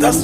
10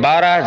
12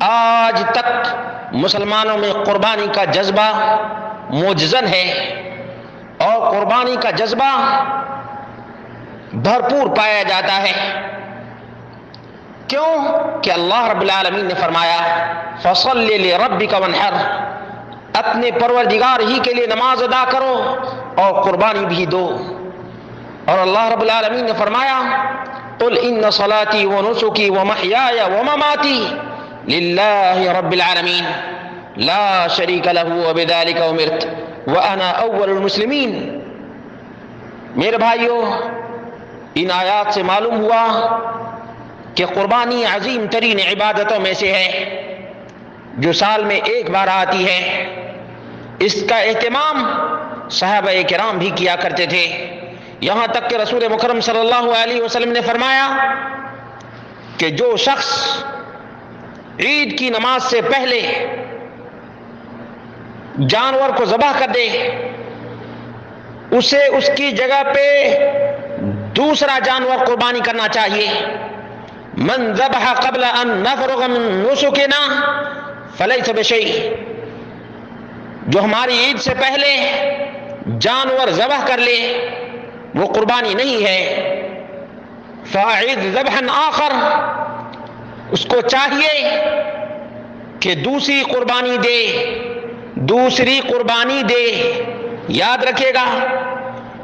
آج تک مسلمانوں میں قربانی کا جذبہ موجزن ہے اور قربانی کا جذبہ بھرپور پایا جاتا ہے۔ کیوں کہ اللہ رب العالمین نے فرمایا فصل لربک وانحر، اپنے پروردگار ہی کے لیے نماز ادا کرو اور قربانی بھی دو۔ اور اللہ رب العالمین نے فرمایا قل ان صلاتی ونسکی ومحیای ومماتی للہ رب العالمین لا شریک لہ وبذلک امرت وانا اول المسلمین۔ میرے بھائیوں، ان آیات سے معلوم ہوا کہ قربانی عظیم ترین عبادتوں میں سے ہے جو سال میں ایک بار آتی ہے۔ اس کا اہتمام صحابہ کرام بھی کیا کرتے تھے، یہاں تک کہ رسول مکرم صلی اللہ علیہ وسلم نے فرمایا کہ جو شخص عید کی نماز سے پہلے جانور کو ذبح کر دے اسے اس کی جگہ پہ دوسرا جانور قربانی کرنا چاہیے۔ من ذبح قبل ان نفرغ من نسکنا فلیس بشیء، جو ہماری عید سے پہلے جانور ذبح کر لے وہ قربانی نہیں ہے۔ فاعد ذبحا آخر، اس کو چاہیے کہ دوسری قربانی دے۔ یاد رکھیے گا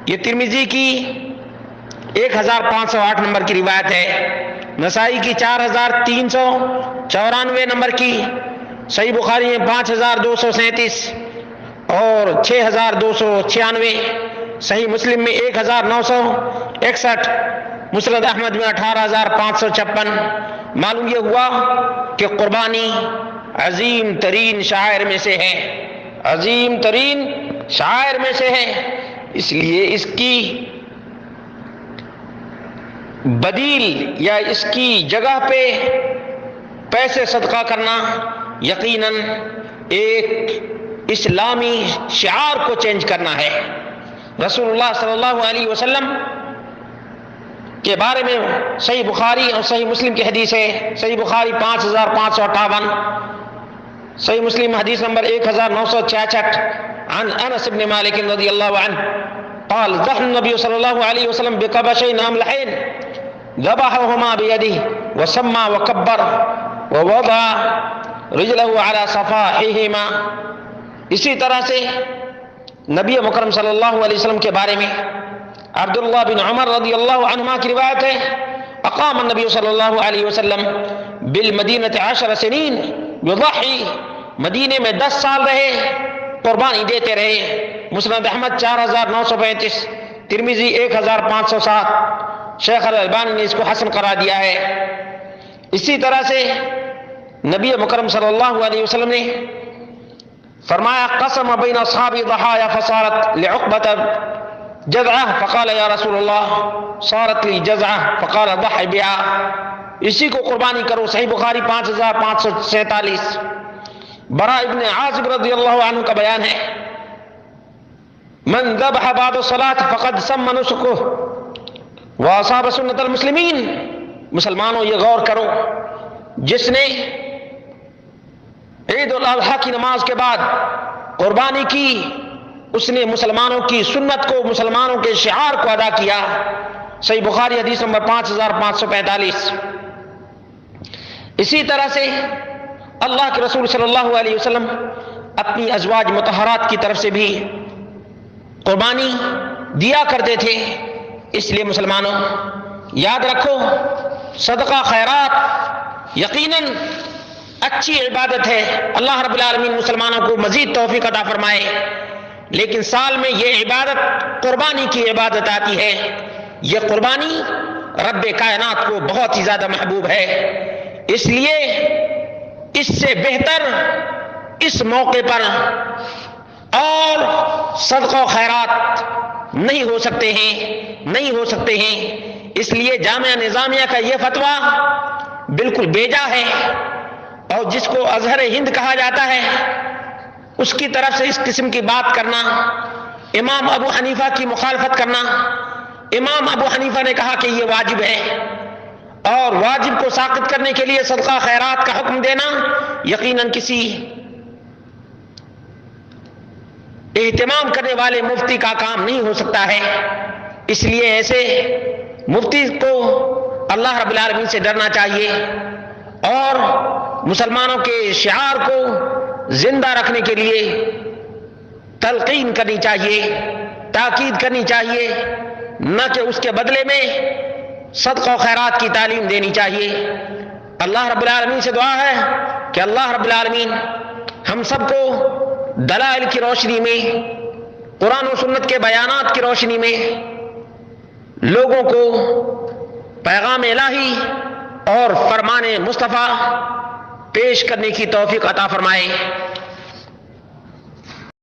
یہ ترمذی کی 1508 نمبر کی روایت ہے، نسائی کی 4394 نمبر کی، صحیح بخاری میں 5237 اور 6296، صحیح مسلم میں 1961، مسند احمد میں 18556۔ معلوم یہ ہوا کہ قربانی عظیم ترین شعائر میں سے ہے، عظیم ترین شعائر میں سے ہے، اس لیے اس کی بدیل یا اس کی جگہ پہ پیسے صدقہ کرنا یقیناً ایک اسلامی شعار کو چینج کرنا ہے۔ رسول اللہ صلی اللہ علیہ وسلم کے بارے میں صحیح بخاری اور صحیح مسلم کی حدیث ہے، صحیح بخاری 5558، صحیح مسلم حدیث نمبر 1966، عن انس بن مالک رضی اللہ عنہ قال ذبح النبي صلی اللہ علیہ وسلم بقبشین املحین ذبحهما بيده وسمى وكبر ووضع رجله على صفاحهما۔ اسی طرح سے نبی مکرم صلی اللہ علیہ وسلم کے بارے میں عبداللہ بن عمر رضی اللہ عنہما کی روایت ہے اقام النبی صلی اللہ علیہ وسلم بالمدینہ 10 سنین یضحی، مدینے میں 10 سال رہے، قربانی دیتے رہے۔ مسند احمد 4935، ترمذی 1507، شیخ الالبانی نے اس کو حسن قرار دیا ہے۔ اسی طرح سے نبی مکرم صلی اللہ علیہ وسلم نے فرمایا قسم بین اصحابی ضحایا فصارت لعقبۃ جذعہ فقال یا رسول اللہ صارت لی جذعہ فقال ضح بها، اسی کو قربانی کرو، صحیح بخاری 5547۔ براء ابن عازب رضی اللہ عنہ کا بیان ہے من ذبح بعد الصلاة فقد سم نسکہ واصاب سنت المسلمین۔ مسلمانوں یہ غور کرو، جس نے عید الاضحیٰ کی نماز کے بعد قربانی کی اس نے مسلمانوں کی سنت کو، مسلمانوں کے شعار کو ادا کیا۔ صحیح بخاری حدیث نمبر 5545۔ اسی طرح سے اللہ کے رسول صلی اللہ علیہ وسلم اپنی ازواج مطہرات کی طرف سے بھی قربانی دیا کرتے تھے۔ اس لیے مسلمانوں یاد رکھو صدقہ خیرات یقیناً اچھی عبادت ہے، اللہ رب العالمین مسلمانوں کو مزید توفیق عطا فرمائے، لیکن سال میں یہ عبادت قربانی کی عبادت آتی ہے۔ یہ قربانی رب کائنات کو بہت ہی زیادہ محبوب ہے، اس لیے اس سے بہتر اس موقع پر اور صدقہ و خیرات نہیں ہو سکتے ہیں۔ اس لیے جامعہ نظامیہ کا یہ فتویٰ بالکل بیجا ہے، اور جس کو ازہر ہند کہا جاتا ہے اس کی طرف سے اس قسم کی بات کرنا، امام ابو حنیفہ کی مخالفت کرنا۔ امام ابو حنیفہ نے کہا کہ یہ واجب ہے، اور واجب کو ساقط کرنے کے لیے صدقہ خیرات کا حکم دینا یقیناً کسی اہتمام کرنے والے مفتی کا کام نہیں ہو سکتا ہے. اس لیے ایسے مفتی کو اللہ رب العالمین سے ڈرنا چاہیے اور مسلمانوں کے شعار کو زندہ رکھنے کے لیے تلقین کرنی چاہیے، تاکید کرنی چاہیے، نہ کہ اس کے بدلے میں صدقہ و خیرات کی تعلیم دینی چاہیے. اللہ رب العالمین سے دعا ہے کہ اللہ رب العالمین ہم سب کو دلائل کی روشنی میں، قرآن و سنت کے بیانات کی روشنی میں لوگوں کو پیغام الہی اور فرمان مصطفیٰ پیش کرنے کی توفیق عطا فرمائے.